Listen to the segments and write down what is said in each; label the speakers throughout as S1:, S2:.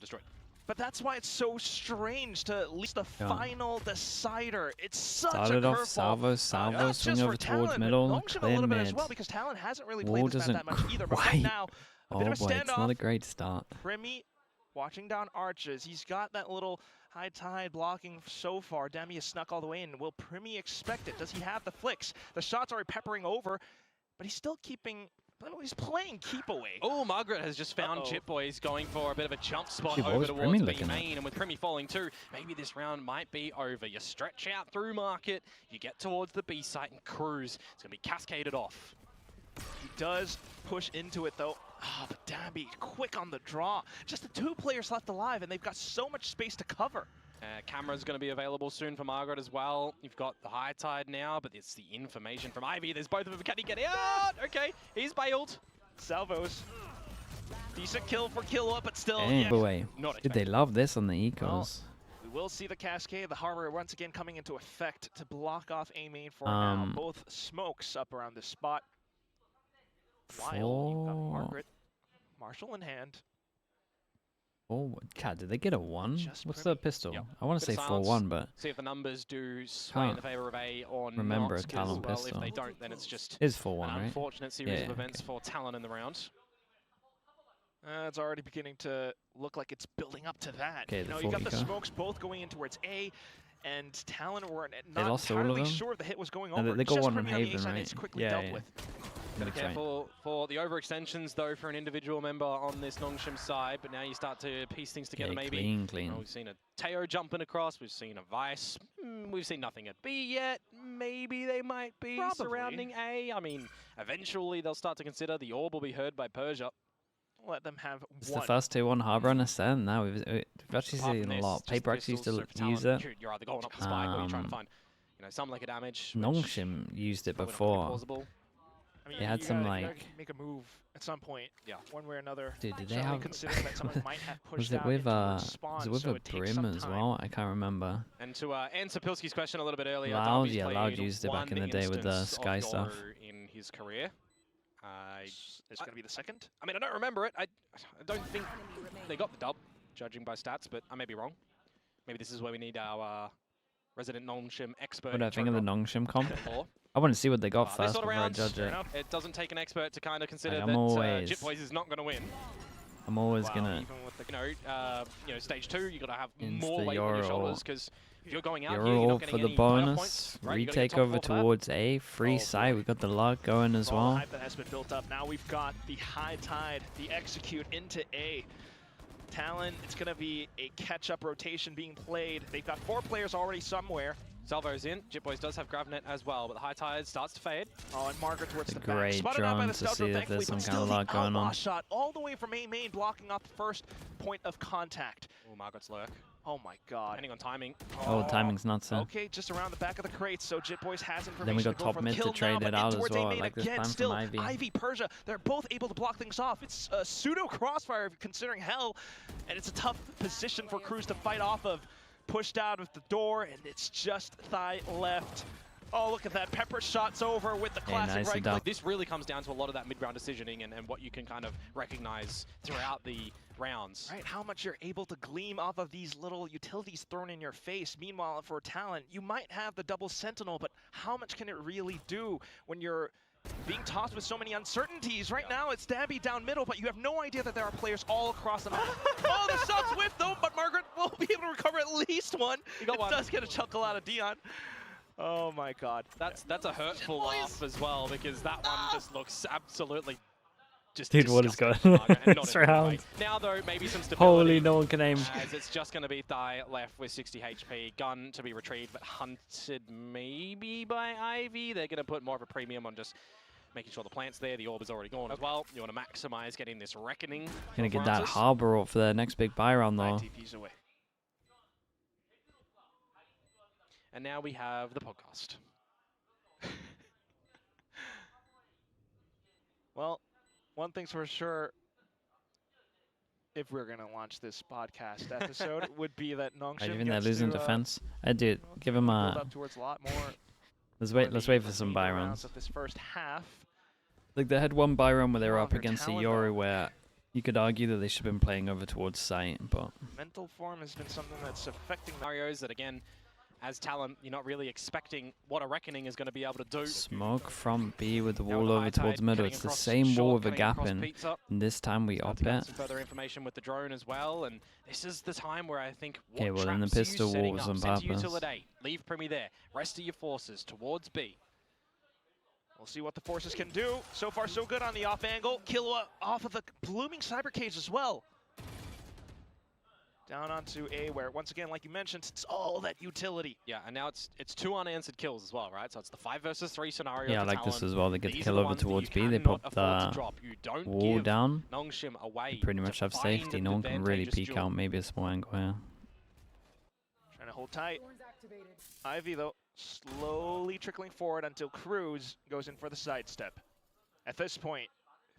S1: destroyed.
S2: But that's why it's so strange to leave the final decider. It's such
S3: Started
S2: a
S3: off
S2: curveball.
S3: Salvo, swing
S2: just
S3: over
S2: for
S3: towards
S2: Talon,
S3: middle,
S2: Nongshim a
S3: clear
S2: little bit
S3: mid.
S2: as well, because Talon hasn't really
S3: Wall
S2: played this map that
S3: doesn't
S2: much either. But right now, a bit of a
S3: boy, it's not
S2: standoff.
S3: a great start.
S2: Primi watching down arches. He's got that little high tide blocking so far. Demi has snuck all the way in. Will Primi expect it? Does he have the flicks? The shots are peppering over, but he's still keeping. He's playing keep away.
S1: Oh, Margaret has just found Jitboys going for a bit of a jump spot
S3: What
S1: over
S3: was
S1: towards
S3: Primi
S1: B
S3: looking
S1: main, and with Primi falling too, maybe this round might be over. You stretch out through market, you get towards the B site and cruise. It's going to be cascaded off.
S2: He does push into it though. Oh, but Dambi, quick on the draw. Just the 2 players left alive, and they've got so much space to cover.
S1: Camera's going to be available soon for Margaret as well. You've got the high tide now, but it's the information from Ivy. There's both of them. Can he get out? Okay, he's bailed.
S2: Salvos. Decent kill for Killua, but still.
S3: Boy,
S1: Not
S3: did they love this on the ecos?
S2: Well, we will see the cascade, the harbor once again coming into effect to block off A main for now. Both smokes up around this spot. While you've got Margaret, Marshall in hand.
S3: Oh, God, did they get a 1?
S2: Just
S3: What's
S2: Primi.
S3: the pistol?
S1: Yep.
S3: I want to say
S1: Bit of silence.
S3: 4-1, but
S1: See if the numbers do sway in the favor of A or
S3: remember
S1: not.
S3: a Talon
S1: Well,
S3: pistol.
S1: if they don't, then it's just
S3: it's 4-1,
S1: an
S3: right?
S1: unfortunate series
S3: Yeah,
S1: of events for Talon in the round.
S2: It's already beginning to look like it's building up to that.
S3: Okay,
S2: You know, you got the smokes both going in towards A, and Talon were not
S3: lost all of
S2: entirely
S3: them?
S2: sure if the hit was going
S3: No,
S2: over.
S3: they got
S2: Just
S3: one on
S2: Primi the A
S3: Haven,
S2: side,
S3: right?
S2: It's quickly
S3: Yeah,
S2: dealt
S3: yeah.
S2: with.
S1: Gotta be careful for the overextensions, though, for an individual member on this Nongshim side, but now you start to piece things together, maybe.
S3: Clean.
S1: You know, we've seen a Teo jumping across, we've seen a Vice, we've seen nothing at B yet. Maybe they might be surrounding A. I mean, eventually they'll start to consider the orb will be heard by Persia.
S2: Let them have
S3: It's
S2: one.
S3: the first 2-1 harbor on Ascend now. We've actually seen a lot. Paper actually still use it.
S1: You're either going up the spike or you're trying to find, you know, some like a damage.
S3: Nongshim used it before.
S2: I mean,
S3: They had some
S2: you gotta
S3: like
S2: make a move at some point.
S1: Yeah.
S2: One way or another.
S3: Dude, did they
S2: Certainly
S3: have?
S2: considering that someone might have pushed
S3: Was it
S2: out
S3: with
S2: into its spawn,
S3: was it with
S2: so
S3: a
S2: it takes
S3: brim
S2: some
S3: as
S2: time.
S3: well? I can't remember.
S1: And to answer Pilski's question a little bit earlier,
S3: Loud,
S1: Darby's
S3: yeah,
S1: played
S3: Loud used it back in the day with the
S1: one
S3: Sky
S1: instance
S3: stuff.
S1: of Yoru in his career.
S2: It's going to be the second?
S1: I mean, I don't remember it. I don't think they got the dub, judging by stats, but I may be wrong. Maybe this is where we need our resident Nongshim expert.
S3: What do I think of the Nongshim comp?
S1: Law.
S3: I want to see what they got
S1: This
S3: first
S1: sort of
S3: before I
S1: round,
S3: judge it.
S1: it doesn't take an expert to kind of consider
S3: Like,
S1: that
S3: I'm always-
S1: Jitboys is not going to win.
S3: I'm always
S2: Wow,
S3: gonna.
S2: even with the
S1: You know, stage 2, you got to have
S3: Insta
S1: more weight on your
S3: Yoru.
S1: shoulders because if you're going out
S3: You're
S1: here, you're
S3: all
S1: not
S3: for
S1: getting
S3: the
S1: any playoff
S3: bonus.
S1: points, right? You gotta get
S3: Retake
S1: top
S3: over
S1: 4 for that.
S3: towards A. Free side. We got the luck going as
S2: all
S3: well.
S2: the hype that has been built up. Now we've got the high tide, the execute into A. Talon, it's going to be a catch-up rotation being played. They've got 4 players already somewhere.
S1: Salvo's in. Jitboys does have Gravnet as well, but the high tide starts to fade.
S2: Oh, and Margaret towards the back.
S3: Great
S2: Spotted out by
S3: drone
S2: the
S3: to
S2: Scout
S3: see
S2: drone,
S3: if there's
S2: thankfully,
S3: some
S2: but
S3: kind of
S2: still
S3: luck
S2: the
S3: going
S2: outlaw
S3: on.
S2: shot all the way from A main, blocking off the first point of contact.
S1: Oh, Margaret's lurk.
S2: Oh my god.
S1: Depending on timing.
S3: Oh, timing's nuts.
S2: Okay, just around the back of the crates, so Jitboys has information.
S3: Then we got
S2: to go
S3: top
S2: for
S3: mid to
S2: kill
S3: trade
S2: now,
S3: it
S2: but
S3: out as
S2: towards
S3: well.
S2: A main
S3: Like this
S2: again,
S3: time from
S2: still,
S3: Ivy.
S2: Persia, they're both able to block things off. It's a pseudo crossfire considering hell, and it's a tough position for Cruz to fight off of. Pushed out of the door, and it's just thigh left. Oh, look at that. Pepper shot's over with the classic
S3: nicely
S2: right
S3: done.
S2: click.
S1: This really comes down to a lot of that mid-round decisioning and what you can kind of recognize throughout the rounds.
S2: Right, how much you're able to gleam off of these little utilities thrown in your face. Meanwhile, for Talon, you might have the double sentinel, but how much can it really do when you're being tossed with so many uncertainties? Right now, it's Dabby down middle, but you have no idea that there are players all across the map. Oh, the shot's whiffed though, but Margaret will be able to recover at least one.
S1: You got one.
S2: Does get a chuckle out of Dion. Oh my god.
S1: That's a hurtful laugh as well, because that one just looks absolutely just
S3: Dude, what is
S1: disgusting
S3: going
S1: for Margaret, and not
S3: this
S1: in a good way.
S3: round?
S1: Now though, maybe some stability.
S3: Holy, no one can aim.
S1: As it's just going to be Thigh left with 60 HP. Gun to be retrieved, but hunted maybe by Ivy. They're going to put more of a premium on just making sure the plant's there. The orb is already gone as well. You want to maximize getting this reckoning.
S3: Gonna get that
S1: Francis.
S3: harbor up for the next big buy round
S2: 9
S3: though.
S2: TPs away.
S1: And now we have the podcast.
S2: Well, one thing's for sure, if we're going to launch this podcast episode, it would be that Nongshim
S3: Right, even they're
S2: gets
S3: losing
S2: to,
S3: defense. I do. Give him
S2: build
S3: a.
S2: up towards a lot more.
S3: Let's
S2: for
S3: wait. Let's
S2: the
S3: wait for some buy
S2: remaining
S3: rounds.
S2: of this first half.
S3: Like they had one buy run where they were up
S2: Longer
S3: against the
S2: Talon,
S3: Yoru
S2: though.
S3: where You could argue that they should have been playing over towards site, but
S2: Mental form has been something that's affecting the
S1: Scenarios that, again, as Talon, you're not really expecting what a Reckoning is going to be able to do.
S3: smoke from B with the
S1: Now
S3: wall
S1: with
S3: over
S1: high
S3: towards
S1: tide,
S3: middle.
S1: cutting
S3: It's the
S1: across
S3: same
S1: short,
S3: wall with a
S1: cutting
S3: gap
S1: across
S3: in.
S1: Pizza.
S3: And this time we
S1: Start
S3: op
S1: to get
S3: it.
S1: some further information with the drone as well, and this is the time where I think what
S3: Okay, well then the
S1: traps are you
S3: pistol wall
S1: setting
S3: was
S1: up?
S3: on
S1: Send to
S3: purpose.
S1: util at 8, leave Primy there, rest of your forces towards B.
S2: We'll see what the forces can do. So far, so good on the off angle. Killua off of the blooming cyber cage as well. Down onto A, where once again, like you mentioned, it's all that utility.
S1: Yeah, and now it's 2 unanswered kills as well, right? So it's the 5 versus 3 scenario.
S3: Yeah, I
S1: for
S3: like
S1: Talon.
S3: this as well. They get the
S1: These
S3: kill
S1: are the
S3: over
S1: ones that
S3: towards
S1: you
S3: B. They
S1: cannot
S3: put
S1: afford to
S3: the
S1: drop. You don't
S3: wall
S1: give
S3: down.
S1: Nongshim away.
S3: They pretty much
S1: to
S3: have
S1: find
S3: safety.
S1: an
S3: No one can really
S1: advantageous
S3: peek
S1: duel.
S3: out. Maybe a small angle here.
S2: Trying to hold tight. Ivy, though, slowly trickling forward until Cruz goes in for the sidestep. At this point,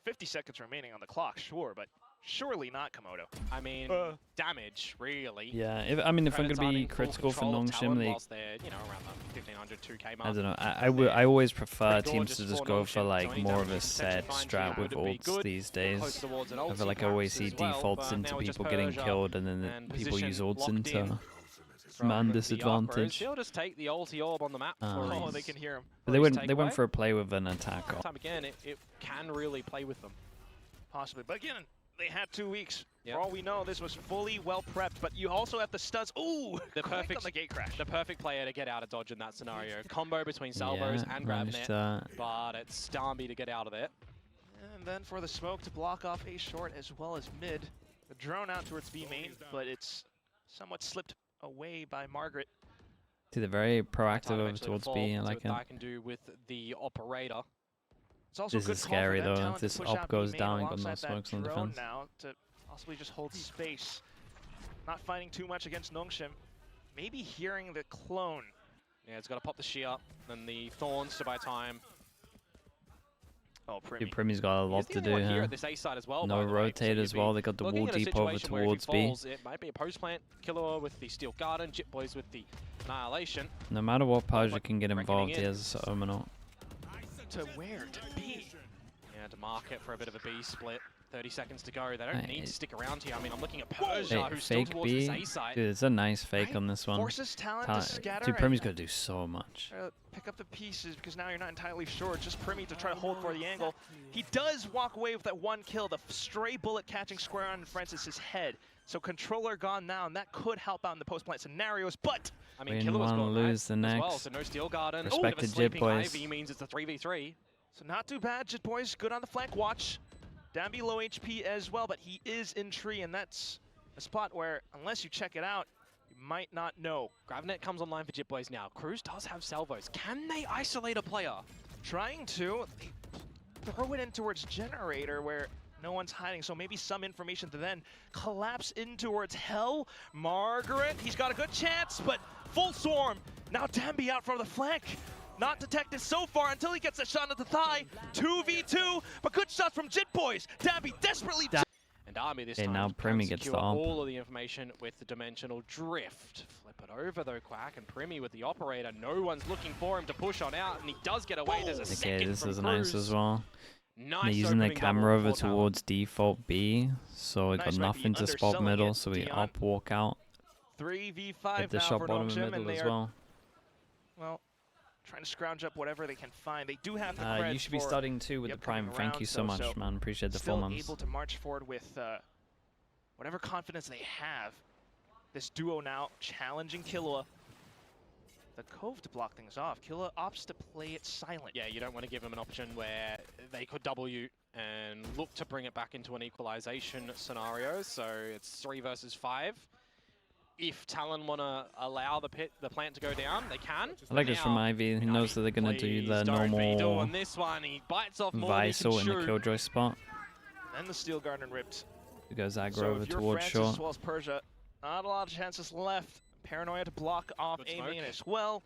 S2: 50 seconds remaining on the clock, sure, but surely not Komodo.
S1: I mean, damage, really.
S3: Yeah, if I'm going to be
S1: Starting full
S3: critical for
S1: control of
S3: Nongshim,
S1: Talon
S3: they
S1: whilst they're, you know, around the 1500, 2k mark.
S3: I don't know. I always prefer
S1: Pretty
S3: teams
S1: gorgeous
S3: to just
S1: for
S3: go for
S1: Nongshim,
S3: like
S1: so any
S3: more
S1: damage
S3: of
S1: you
S3: a
S1: can
S3: set
S1: potentially find
S3: strat
S1: here
S3: with
S1: would be
S3: ults
S1: good.
S3: these
S1: Close
S3: days.
S1: towards an
S3: I
S1: ulti
S3: feel like I
S1: perhaps
S3: always see
S1: as well,
S3: defaults
S1: but
S3: into
S1: now it's just
S3: people getting
S1: Persia
S3: killed and then
S1: and
S3: people use
S1: position
S3: ults
S1: locked
S3: into
S1: in
S3: man
S1: from the
S3: disadvantage.
S1: He'll just take the ulti orb on the map for
S2: Oh,
S1: his,
S2: they can hear him.
S3: But they went for a play with an attack.
S1: Time again, it can really play with them.
S2: Possibly, but again, they had 2 weeks.
S1: Yep.
S2: For all we know, this was fully well prepped, but you also have the studs. Ooh,
S1: The
S2: quick
S1: perfect
S2: on the gate crash.
S1: The perfect player to get out of dodge in that scenario. Combo between salvos and
S3: managed
S1: grabnet, but it's Starmie to get out of there.
S2: And then for the smoke to block off A short as well as mid. The drone out towards B main, but it's somewhat slipped away by Margaret.
S3: See, they're very
S1: Time
S3: proactive over
S1: eventually to
S3: towards
S1: fall.
S3: B. I
S1: See
S3: like
S1: what
S3: it.
S1: I can do with the operator.
S2: It's also
S3: This
S2: a good
S3: is
S2: call for
S3: scary,
S2: them,
S3: though.
S2: Talon,
S3: If
S2: to
S3: this
S2: push
S3: op
S2: out
S3: goes
S2: B main
S3: down, got no
S2: alongside that
S3: smokes on
S2: drone
S3: defense.
S2: now to possibly just hold space. Not fighting too much against Nongshim. Maybe hearing the clone.
S1: Yeah, it's got to pop the shear, then the thorns to buy time.
S2: Oh, Primy.
S3: Primy's got a lot to do
S1: Here
S3: here.
S1: at this A side as well.
S3: No
S1: by the way, so
S3: rotate
S1: you'd
S3: as
S1: be
S3: well. They got the
S1: looking
S3: wall
S1: at a
S3: deep over
S1: situation where if he
S3: towards B.
S1: falls, it might be a post plant. Killer with the Steel Garden, Jit Boys with the Annihilation.
S3: No matter what, Persia
S1: Like
S3: can get
S1: reckoning
S3: involved.
S1: in.
S3: He has Omenor.
S2: To where? To B.
S1: Yeah, to market for a bit of a B split. 30 seconds to go. They don't
S3: Right,
S1: need to
S3: it-
S1: stick around here. I mean, I'm looking at Persia,
S3: Hey,
S1: who's still
S3: fake
S1: towards
S3: B.
S1: this A side.
S3: Dude, it's a nice fake
S2: Right?
S3: on this one.
S2: Forces Talon to scatter.
S3: Dude,
S2: and
S3: Primy's got to do so much.
S2: try to pick up the pieces because now you're not entirely sure. Just Primy to try to hold for the angle. He does walk away with that one kill, the stray bullet catching square on Francis's head. So controller gone now, and that could help out in the post-plant scenarios, but
S1: I mean,
S3: We
S1: Killer was
S3: wanna
S1: gone
S3: lose the
S1: as well,
S3: next.
S1: so no Steel Garden.
S3: Respect
S1: Bit of a
S3: to Jit
S1: sleeping
S3: Boys.
S1: Ivy means it's a 3v3.
S2: so not too bad. Jit Boys good on the flank watch. Dambi low HP as well, but he is in tree, and that's a spot where, unless you check it out, you might not know.
S1: Gravnet comes online for Jit Boys now. Cruz does have salvos. Can they isolate a player?
S2: Trying to throw it in towards generator where no one's hiding, so maybe some information to then collapse in towards Hell. Margaret, he's got a good chance, but full swarm. Now Dambi out from the flank. Not detected so far until he gets a shot at the thigh. 2v2, but good shots from Jit Boys. Dambi desperately.
S1: And Army this
S3: Okay,
S1: time
S3: now
S1: can
S3: Primy gets
S1: secure
S3: the op.
S1: all of the information with the dimensional drift. Flip it over though, Quack, and Primy with the operator. No one's looking for him to push on out, and he does get away. There's a
S3: Okay,
S1: second
S3: this
S1: from
S3: is
S1: Cruz.
S3: nice as well.
S1: Nice
S3: They're using their
S1: opening
S3: camera
S1: double
S3: over
S1: for Talon.
S3: towards default B, so we got
S2: Nice, right,
S3: nothing to spot
S2: underselling
S3: middle,
S2: it,
S3: so we
S2: Dion.
S3: op walk out.
S2: 3v5
S3: Hit the
S2: now
S3: shot
S2: for
S3: bottom in
S2: Nongshim, and
S3: middle
S2: they
S3: as
S2: are,
S3: well.
S2: well, trying to scrounge up whatever they can find. They do have the cred
S3: You should be
S2: for
S3: starting too with
S2: the
S3: the prime.
S2: upcoming
S3: Thank you
S2: rounds,
S3: so
S2: though,
S3: much,
S2: so
S3: man. Appreciate the
S2: still
S3: 4 months.
S2: able to march forward with whatever confidence they have. This duo now challenging Killua. The Cove to block things off. Killua opts to play it silent.
S1: Yeah, you don't want to give them an option where they could W and look to bring it back into an equalization scenario. So it's 3 versus 5. If Talon want to allow the plant to go down, they can.
S3: I like this from
S1: Now,
S3: Ivy. He knows that they're going to do
S1: please
S3: the
S1: don't be
S3: normal
S1: doing this one. He bites off more than he
S3: Visal
S1: can
S3: in the
S1: chew.
S3: Killjoy spot.
S2: And the Steel Garden ripped.
S3: He goes aggro
S2: So
S3: over
S2: if you're
S3: towards
S2: Francis
S3: short.
S2: as well as Persia, not a lot of chances left. Paranoia to block off
S1: Good
S2: A
S1: smoke.
S2: main as well.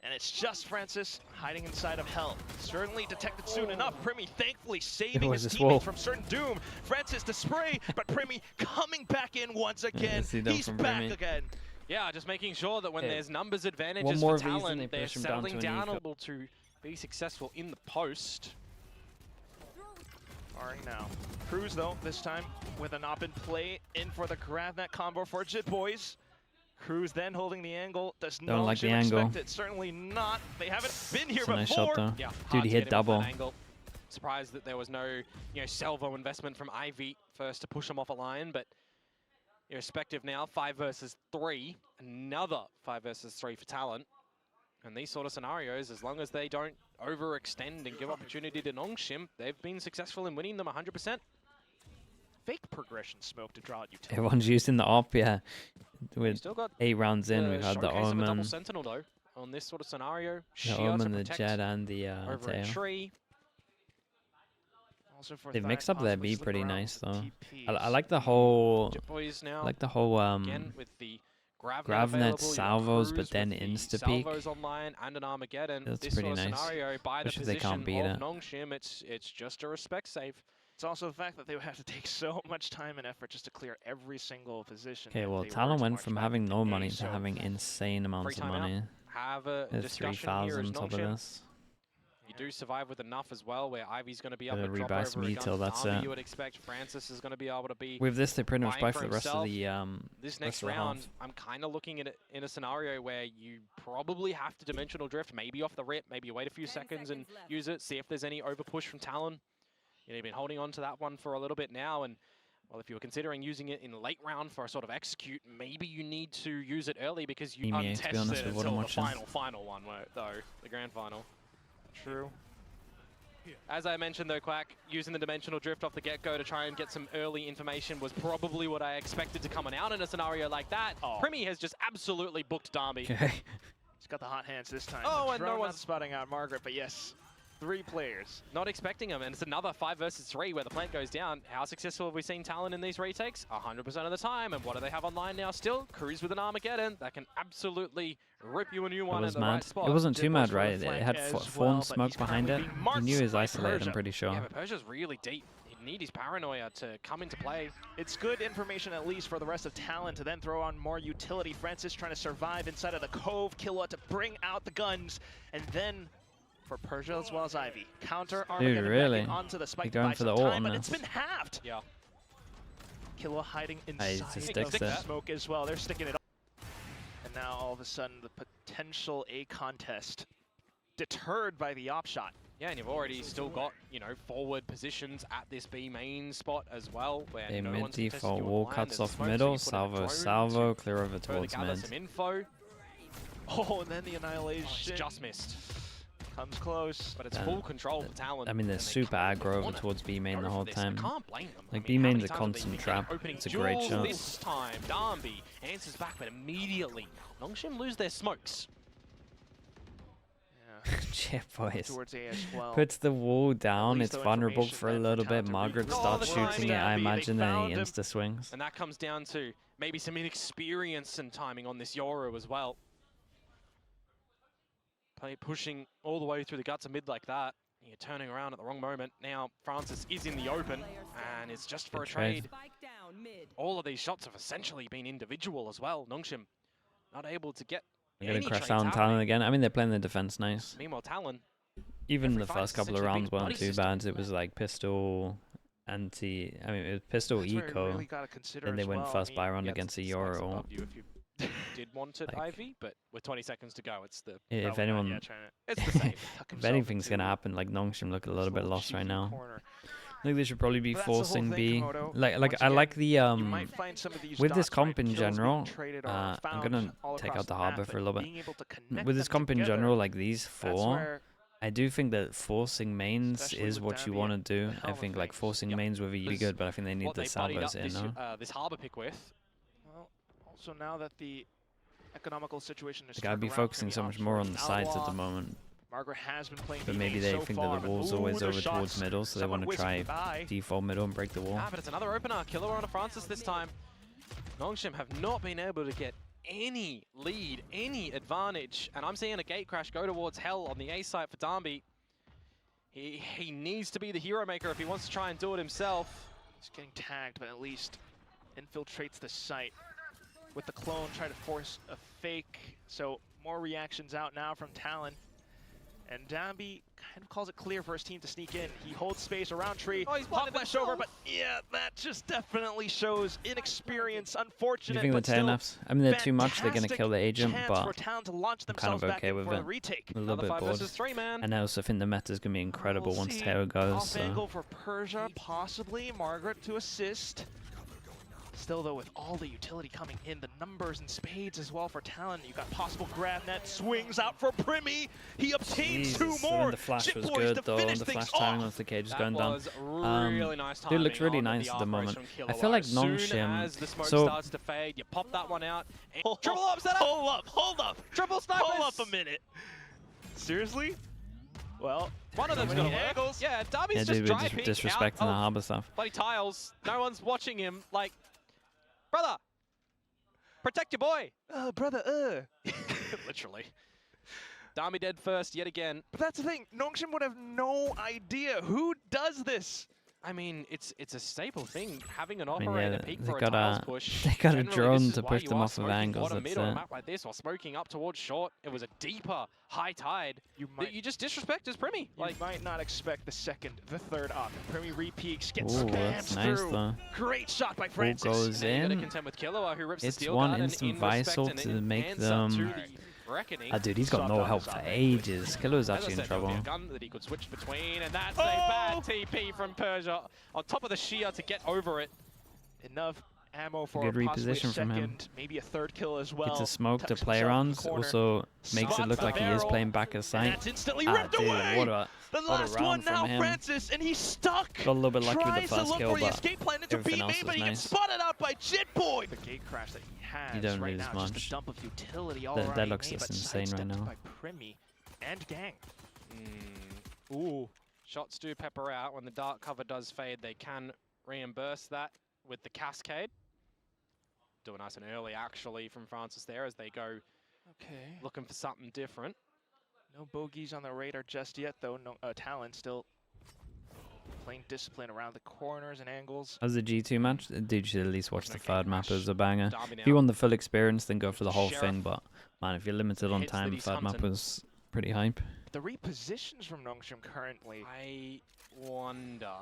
S2: And it's just Francis hiding inside of Hell. Certainly detected soon enough. Primy thankfully saving
S3: was
S2: his
S3: this
S2: teammates
S3: wall?
S2: from certain doom. Francis to spray, but Primy coming back in once again.
S3: see them
S2: He's
S3: from
S2: back
S3: Primy.
S2: again.
S1: Yeah, just making sure that when
S3: Okay.
S1: there's numbers
S3: One
S1: advantages
S3: more
S1: for
S3: of these and
S1: Talon,
S3: they
S1: they're
S3: push him down to
S1: settling
S3: an
S1: down
S3: eco.
S1: able to be successful in the post.
S2: Firing now. Cruz, though, this time with an op in play, in for the grab that combo for Jit Boys. Cruz then holding the angle. Does
S3: Don't like the
S2: expect
S3: angle.
S2: it? Certainly not. They haven't been here
S3: It's a nice
S2: before.
S3: shot though.
S1: Yeah,
S3: Dude, he hit double.
S1: Surprised that there was no, salvo investment from Ivy first to push him off a line, but irrespective now, 5 versus 3. Another 5 versus 3 for Talon. And these sort of scenarios, as long as they don't overextend and give opportunity to Nongshim, they've been successful in winning them 100%.
S2: Fake progression smoke to draw out utility.
S3: Everyone's using the op, yeah. With
S1: Still got
S3: 8 rounds in, we've had the
S1: showcase of a double
S3: Omen,
S1: sentinel though on this sort of scenario.
S3: the Omen, the Jet, and the
S1: over a
S3: Tail.
S1: tree.
S2: Also for
S3: They've
S2: Thai
S3: mixed up their
S2: possibly
S3: B
S2: slip
S3: pretty
S2: around
S3: nice
S2: with
S3: though.
S2: TPs.
S3: I like the whole,
S1: Jit Boys now.
S3: again
S1: With the Gravnet
S3: Gravnet
S1: available,
S3: salvos,
S1: Cruz
S3: but then
S1: with the
S3: insta-peek.
S1: Salvos online and an Armageddon.
S3: That's
S1: This
S3: pretty
S1: sort of
S3: nice.
S1: scenario by the
S3: Especially if they
S1: position
S3: can't beat
S1: of
S3: it.
S1: Nongshim, it's just a respect save.
S2: It's also the fact that they would have to take so much time and effort just to clear every single position.
S3: Okay,
S2: if
S3: well,
S2: they were
S3: Talon
S2: to
S3: went
S2: march
S3: from
S2: back
S3: having
S2: into
S3: no
S2: A,
S3: money to
S2: so
S3: having insane amounts of
S1: timeout.
S3: money.
S1: Have a
S3: There's
S1: discussion here
S3: 3,000
S1: as
S3: on top of
S1: Nongshim.
S3: this.
S1: You do survive with enough as well, where Ivy's going to be able
S3: Gotta
S1: to drop
S3: rebuy
S1: over
S3: some
S1: a
S3: util,
S1: gun.
S3: that's
S1: Darby,
S3: it.
S1: you would expect Francis is going to be able to be
S3: With this, they pretty much
S1: vying
S3: buy
S1: for
S3: for the rest of
S1: himself.
S3: the
S1: This
S3: rest
S1: next
S3: of the
S1: round,
S3: half.
S1: I'm kind of looking at it in a scenario where you probably have to dimensional drift, maybe off the rip, maybe wait a few seconds and use it, see if there's any over push from Talon. You've been holding on to that one for a little bit now, and well, if you were considering using it in late round for a sort of execute, maybe you need to use it early because you
S3: EMEA, to be honest,
S1: untested
S3: with what I'm
S1: until the
S3: watching.
S1: final one, though, the grand final.
S2: True.
S1: As I mentioned though, Quack, using the dimensional drift off the get-go to try and get some early information was probably what I expected to come out in a scenario like that.
S2: Oh.
S1: Primi has just absolutely booked Darby.
S3: Okay.
S2: He's got the hot hands this time.
S1: Oh, and no
S2: Drone not
S1: one's
S2: spotting out Margaret, but yes, 3 players.
S1: Not expecting him, and it's another 5 versus 3 where the plant goes down. How successful have we seen Talon in these retakes? 100% of the time, and what do they have online now still? Cruz with an Armageddon that can absolutely rip you a new
S3: It
S1: one
S3: was
S1: in the right
S3: mad.
S1: spot.
S3: It wasn't too
S2: Jit
S3: mad,
S2: Boys for the
S3: right? It
S2: flank
S3: had
S2: as
S3: phone
S2: well, but
S3: smoke
S2: he's
S3: behind it.
S2: currently being
S3: He
S2: marked
S3: knew he was
S2: by
S3: isolated, I'm
S2: Persia.
S3: pretty sure.
S1: Yeah, but Persia's really deep. He'd need his paranoia to come into play.
S2: It's good information at least for the rest of Talon to then throw on more utility. Francis trying to survive inside of the cove. Killua to bring out the guns, and then for Persia as well as Ivy. Counter Armageddon
S3: really?
S2: back in onto the spike
S3: You're
S2: to
S3: going
S2: buy
S3: for
S2: some
S3: the ult
S2: time,
S3: on
S2: but it's
S3: this.
S2: been halved.
S1: Yeah.
S2: Killua hiding
S3: he
S2: inside
S3: just
S2: of
S3: sticks
S2: the
S3: it.
S2: smoke as well. They're sticking it up. And now all of a sudden the potential A contest deterred by the op shot.
S1: Yeah, and you've already still got, forward positions at this B main spot as well, where
S3: A
S1: no
S3: mid
S1: one's contested
S3: default
S1: you
S3: wall
S1: online.
S3: cuts
S1: There's
S3: off
S1: smoke, so
S3: middle,
S1: you put in a drone
S3: salvo,
S1: to
S3: clear over
S1: further
S3: towards
S1: gather
S3: mid.
S1: some info.
S2: Oh, and then the annihilation
S1: It's just missed.
S2: comes close.
S1: But it's
S3: Damn.
S1: full control for Talon.
S3: I mean, they're
S1: and they
S3: super
S1: can't
S3: aggro over
S1: wanna
S3: towards B main
S1: go
S3: the
S1: for
S3: whole
S1: this.
S3: time.
S1: I can't blame them.
S3: Like,
S1: I
S3: B
S1: mean, how
S3: main's
S1: many
S3: a
S1: times have they
S3: constant
S1: been getting
S3: trap.
S1: opening
S3: It's a great
S1: duels
S3: shot.
S1: This time, Darby answers back, but immediately Nongshim lose their smokes.
S2: Yeah,
S3: Chip boys.
S2: towards A as well.
S3: Puts the wall down,
S2: least
S3: it's
S2: the
S3: vulnerable
S2: information
S3: for a
S2: that
S3: little
S2: Talon
S3: bit.
S2: to
S3: Margaret
S2: read.
S3: starts
S1: Oh, the
S3: shooting it, I
S2: timing. They
S3: imagine, then
S2: found
S3: he
S2: him.
S3: insta-swings.
S1: And that comes down to maybe some inexperience and timing on this Yoru as well. Pushing all the way through the guts of mid like that. You're turning around at the wrong moment. Now Francis is in the open, and it's just for
S3: Good
S1: a
S3: trade.
S1: trade. All of these shots have essentially been individual as well. Nongshim not able to get
S3: They're gonna
S1: any
S3: crash
S1: trades
S3: down
S1: happening.
S3: Talon again. I mean, they're playing the defense nice.
S1: Meanwhile, Talon,
S3: Even
S1: every
S3: the
S1: fight
S3: first
S1: is
S3: couple of
S1: essentially
S3: rounds
S1: being
S3: weren't
S1: body
S3: too
S1: system.
S3: bad. It was like pistol, anti. I mean, it was pistol
S2: That's where you
S3: eco.
S2: really gotta consider
S3: Then they
S2: as
S3: went
S2: well.
S3: first
S2: I
S3: buy
S2: mean,
S3: round
S1: yeah,
S3: against a
S1: it's
S3: Euro.
S1: above you if you did want it,
S3: Like-
S1: Ivy, but with 20 seconds to go, it's the
S3: If
S2: probably not
S3: anyone,
S2: yet trying to
S1: it's the same.
S2: tuck
S3: if
S2: himself
S3: anything's gonna
S2: into
S3: happen, like Nongshim look a
S2: this
S3: little bit
S2: little
S3: lost right
S2: cheeky
S3: now.
S2: corner.
S3: I think they should probably be
S2: But that's the whole
S3: forcing
S2: thing,
S3: B.
S2: Komodo.
S3: Like
S2: Once
S3: I like
S2: again,
S3: the
S2: You might find some of these
S3: with this
S2: dots,
S3: comp
S2: right?
S3: in
S2: Kills being
S3: general,
S2: traded or
S3: I'm
S2: found
S3: gonna
S2: all
S3: take
S2: across
S3: out the
S2: map,
S3: harbor
S2: but
S3: for a little bit.
S2: being able to connect
S3: With this
S2: them
S3: comp in
S2: together,
S3: general, like these
S2: that's
S3: four,
S2: where
S3: I do think that forcing mains
S2: Especially
S3: is
S2: with
S3: what you
S2: Dambi
S3: want to
S2: and
S3: do. I
S2: Helm
S3: think
S2: of
S3: like
S2: Things.
S3: forcing
S1: Yep.
S3: mains would be
S1: Because
S3: good, but I think they need
S1: What
S3: the
S1: they buddied up
S3: salvos in, no?
S1: this harbor pick with.
S2: Well, also now that the economical situation is
S3: Like I'd
S2: turned
S3: be
S2: around
S3: focusing
S2: for
S3: so
S2: the
S3: much more
S2: ops
S3: on the
S2: for
S3: sides at
S2: Outlaw,
S3: the moment.
S2: Margaret has been playing
S3: But
S2: B
S3: maybe
S2: main
S3: they
S2: so
S3: think
S2: far,
S3: that the
S2: but
S3: wall's
S2: ooh,
S3: always
S2: there's
S3: over towards
S2: shots.
S3: middle, so they
S2: Someone
S3: want to
S2: whizzing
S3: try
S2: by.
S3: default middle and break the wall.
S1: Ah, but it's another opener. Killer on a Francis this time. Nongshim have not been able to get any lead, any advantage. And I'm seeing a gate crash go towards Hell on the A site for Darby. He needs to be the hero maker if he wants to try and do it himself.
S2: He's getting tagged, but at least infiltrates the site. With the clone, try to force a fake. So more reactions out now from Talon. And Dambi kind of calls it clear for his team to sneak in. He holds space around tree.
S1: Oh, he's
S2: Pop
S1: blinded
S2: flash over,
S1: himself.
S2: but yeah, that just definitely shows inexperience. Unfortunate,
S3: You think the
S2: but still
S3: turn-offs? I mean, they're too much. They're going to
S2: fantastic
S3: kill the agent,
S2: chance
S3: but
S2: for Talon to launch
S3: I'm kind
S2: themselves
S3: of
S2: back
S3: okay
S2: in
S3: with
S2: for
S3: it.
S2: the retake.
S3: I'm a little
S1: Another
S3: bit
S1: 5
S3: bored.
S1: versus 3, man.
S3: And I also think the meta's going to be incredible
S2: We'll
S3: once
S2: see.
S3: Terror goes.
S2: Off
S3: So.
S2: angle for Persia, possibly. Margaret to assist. Still, though, with all the utility coming in, the numbers and spades as well for Talon. You got possible grab net, swings out for Primi. He obtains
S3: Jesus,
S2: 2 more.
S3: and the flash
S2: Chip
S3: was
S2: Boys
S3: good
S2: to
S3: though.
S2: finish
S3: The
S2: things
S3: flash timing
S2: off.
S3: once the cage is
S1: That
S3: going down.
S1: was really nice timing.
S3: Dude looks really
S1: on
S3: nice at the moment.
S1: operation
S3: I
S1: Killer
S3: feel like
S1: as soon
S3: Nongshim.
S1: as the smoke
S3: So
S1: starts to fade, you pop that one out. And
S2: Hold
S1: triple up setup.
S2: hold up.
S1: Triple snipers.
S2: Hold up a minute. Seriously? Well,
S1: One of them's
S2: many
S1: gonna work.
S2: angles.
S1: Yeah, Darby's
S3: yeah,
S1: just
S3: dude,
S1: dry
S3: we're
S1: peek
S3: disrespecting the
S1: out of
S3: harbor stuff.
S1: bloody tiles. No one's watching him. Like, brother, protect your boy.
S2: Brother,
S1: Literally. Darby dead first yet again.
S2: But that's the thing. Nongshim would have no idea. Who does this?
S1: I mean, it's a staple thing, having an
S3: mean,
S1: operator
S3: yeah,
S1: peek
S3: they
S1: for a
S3: got
S1: tiles
S3: a-
S1: push.
S3: they got a
S1: Generally,
S3: drone
S1: this is
S3: to
S1: why
S3: push
S1: you
S3: them
S1: are
S3: off of
S1: smoking
S3: angles,
S1: bottom
S3: that's
S1: mid on a
S3: it.
S1: map like this, or smoking up towards short. It was a deeper high tide that you just disrespect as Primi.
S2: You
S1: Like,
S2: might not expect the second, the third up. Primi re-peeks, gets
S3: Ooh,
S2: spammed
S3: that's nice
S2: through.
S3: though.
S2: Great shot by
S3: Who
S2: Francis.
S3: goes
S1: and you got to
S3: in?
S1: contend with Killua, who rips
S3: It's
S1: the steel
S3: one
S1: gun
S3: instant
S1: and in respect
S3: Visal
S1: and
S3: to
S1: in
S3: make
S1: answer
S3: them-
S1: to the reckoning.
S3: Ah, dude, he's got no help for ages. Killua's
S1: As I
S3: actually in
S1: said, there would
S3: trouble.
S1: be a gun that he could switch between, and that's a bad TP from Persia on top of the shear to get over it.
S2: Enough ammo for
S3: Good
S2: possibly a
S3: reposition from him.
S2: second, maybe a third kill as well.
S3: Gets a smoke to
S2: Tucks
S3: play
S2: himself in
S3: around.
S2: the corner.
S3: Also makes it
S2: Spots
S3: look
S2: the
S3: like he is
S2: barrel,
S3: playing back at
S2: And
S3: sight.
S2: that's instantly
S3: Ah,
S2: ripped
S3: dude,
S2: away!
S3: what a
S2: The last
S3: round
S2: one
S3: from
S2: now,
S3: him.
S2: Francis, and he's stuck!
S3: Got a little bit lucky with the
S2: Tries to
S3: first
S2: look
S3: kill,
S2: for the
S3: but
S2: escape plan. It's a
S3: everything
S2: beat
S3: else
S2: me,
S3: was
S2: but he gets
S3: nice.
S2: spotted out by Jit Boy! The gate crash that he has
S3: You don't
S2: right
S3: lose
S2: now, just
S3: much.
S2: a dump of utility all
S3: That
S2: around.
S3: looks
S2: but
S3: insane right
S2: sidestepped
S3: now.
S2: by Primi and Gang.
S1: Ooh. Shots do pepper out. When the dark cover does fade, they can reimburse that with the cascade. Doing nice and early, actually, from Francis there as they go
S2: Okay.
S1: looking for something different.
S2: No bogeys on the radar just yet, though. No, Talon still playing discipline around the corners and angles.
S3: As a G2 match, dude, you should at least watch
S1: No
S3: the
S1: gate
S3: third map
S1: crash.
S3: as a banger.
S1: Darby
S3: If you
S1: now.
S3: want the full experience, then go for the whole
S1: Sheriff.
S3: thing. But man, if you're limited on
S1: Hits that
S3: time,
S1: he's
S3: third map
S1: hunting.
S3: was pretty hype.
S2: The repositions from Nongshim currently,
S1: I wonder.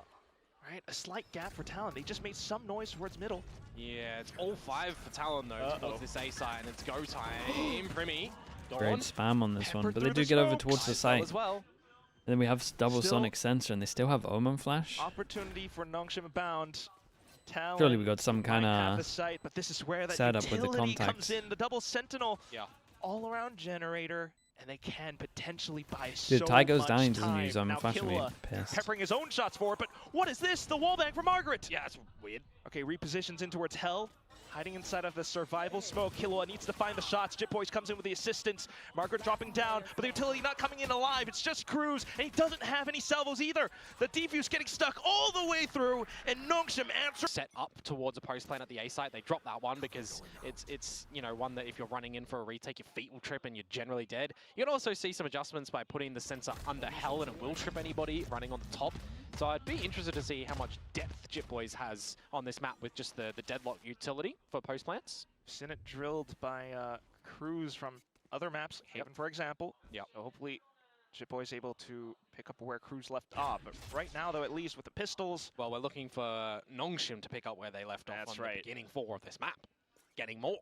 S2: right? A slight gap for Talon. They just made some noise towards middle.
S1: Yeah, it's all 5 for Talon, though, towards this A side, and it's go time. Primi, go
S3: Great
S1: on.
S3: spam on this one,
S2: Peppered
S3: but they
S2: through
S3: do
S2: the
S3: get over
S2: smokes.
S3: towards the
S1: Nice goal
S3: site.
S1: as well.
S3: And then we have double
S2: Still-
S3: sonic sensor, and they still have Omen flash.
S2: Opportunity for Nongshim bound. Talon
S3: Surely we got some
S2: might
S3: kind
S2: have the
S3: of
S2: site, but this is where that
S3: setup with the
S2: utility comes
S3: contacts.
S2: in. The double sentinel,
S1: Yeah.
S2: all around generator, and they can potentially buy
S3: Dude,
S2: so
S3: Ty goes
S2: much
S3: down, he doesn't
S2: time.
S3: use Omen
S2: Now
S3: flash, I'll be
S2: Killua
S3: pissed.
S2: peppering his own shots for it, but what is this? The wallbang for Margaret.
S1: Yeah, it's weird.
S2: Okay, repositions in towards Hell. Hiding inside of the survival smoke. Killua needs to find the shots. Jit Boys comes in with the assistance. Margaret dropping down, but the utility not coming in alive. It's just Cruz, and he doesn't have any salvos either. The defuse getting stuck all the way through, and Nongshim answers.
S1: Set up towards a post plane at the A site. They drop that one because it's you know, one that if you're running in for a retake, your feet will trip and you're generally dead. You can also see some adjustments by putting the sensor under Hell, and it will trip anybody running on the top. So I'd be interested to see how much depth Jit Boys has on this map with just the deadlock utility for post plants.
S2: Seen it drilled by Cruz from other maps, Haven for example.
S1: Yep.
S2: So hopefully Jit Boys able to pick up where Cruz left off. But right now though, at least with the pistols,
S1: Well, we're looking for Nongshim to pick up where they left off
S2: That's
S1: on
S2: right.
S1: the beginning 4 of this map. Getting more.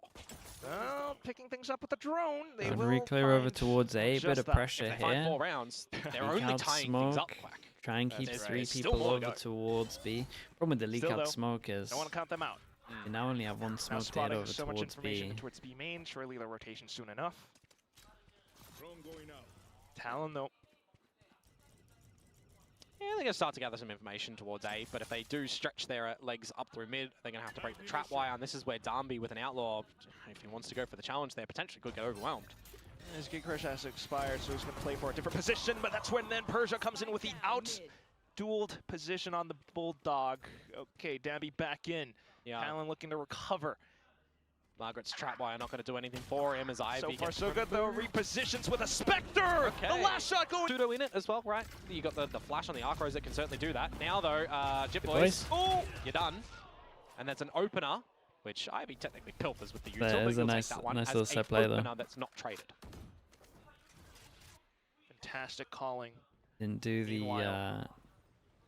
S2: well, picking things up with the drone. They
S3: And
S2: will
S3: re-clear over
S2: find
S3: towards A,
S2: just
S3: bit of
S2: that.
S3: pressure
S1: If they find 4
S3: here.
S1: rounds, they're
S3: Leak
S1: only
S3: out
S1: tying things up
S3: smoke.
S1: quick.
S3: Try and keep
S2: That's
S3: 3
S2: right.
S1: Still
S3: people
S1: more to
S3: over
S1: go.
S3: towards B. Problem with the leak
S2: Still,
S3: out
S2: though,
S3: smoke is
S2: Don't want to count them out.
S3: you now only have one
S2: Now
S3: smoke to head
S2: spotting
S3: over
S2: so much
S3: towards
S2: information
S3: B.
S2: towards B main. Surely the rotation soon enough. Talon though.
S1: Yeah, they're going to start to gather some information towards A, but if they do stretch their legs up through mid, they're going to have to break the trap wire, and this is where Darby with an outlaw, if he wants to go for the challenge there, potentially could get overwhelmed.
S2: His gate crash has expired, so he's going to play for a different position, but that's when then Persia comes in with the out-dueled position on the Bulldog. Okay, Dambi back in.
S1: Yeah,
S2: Talon looking to recover.
S1: Margaret's trap wire not going to do anything for him as Ivy
S2: So far
S1: gets
S2: so good though, repositions with a Spectre!
S1: Okay.
S2: The last shot going...
S1: Pseudo in it as well, right? You got the flash on the Archros that can certainly do that. Now though, Jit
S3: Good
S1: Boys,
S3: boys.
S1: oh, you're done. And that's an opener, which Ivy technically pilfers with the util,
S3: That
S1: but
S3: is a
S1: you'll
S3: nice-
S1: take that one
S3: nice
S1: as
S3: little
S1: a
S3: set play, though.
S1: opener that's not traded.
S2: And fantastic calling.
S3: Didn't do the
S2: Meanwhile,